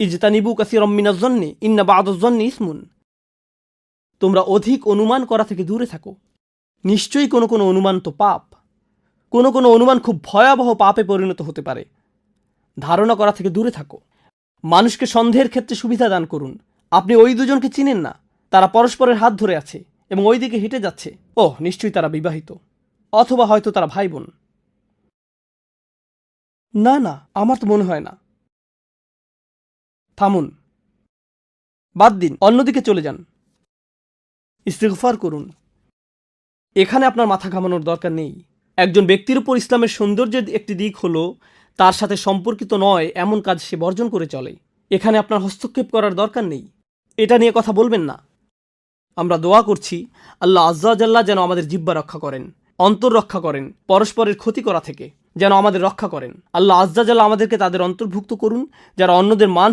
ইজতানিবু কাসীরাম মিনাজ-যন্নি ইন্না বা'দাজ-যন্নি ইসমুন। তোমরা অধিক অনুমান করা থেকে দূরে থাকো, নিশ্চয়ই কোনো কোনো অনুমান তো পাপ। কোনো কোনো অনুমান খুব ভয়াবহ পাপে পরিণত হতে পারে। ধারণা করা থেকে দূরে থাকো। মানুষকে সন্দেহের ক্ষেত্রে সুবিধা দান করুন। আপনি ওই দুজনকে চিনেন না, তারা পরস্পরের হাত ধরে আছে এবং ওই দিকে হেঁটে যাচ্ছে। ওহ, নিশ্চয়ই তারা বিবাহিত, অথবা হয়তো তারা ভাই বোন। না না, আমার তো মনে হয় না। থামুন, বাদ দিন, অন্যদিকে চলে যান, ইস্তিগফার করুন। এখানে আপনার মাথা ঘামানোর দরকার নেই। একজন ব্যক্তির উপর ইসলামের সৌন্দর্যের একটি দিক হলো তার সাথে সম্পর্কিত নয় এমন কাজ সে বর্জন করে চলে। এখানে আপনার হস্তক্ষেপ করার দরকার নেই, এটা নিয়ে কথা বলবেন না। আমরা দোয়া করছি আল্লাহ আজ্জা ওয়া জাল্লা যেন আমাদের জিহ্বা রক্ষা করেন, অন্তর রক্ষা করেন, পরস্পরের ক্ষতি করা থেকে যেন আমাদের রক্ষা করেন। আল্লাহ আজ্জা ওয়া জাল্লা আমাদেরকে তাদের অন্তর্ভুক্ত করুন যারা অন্যদের মান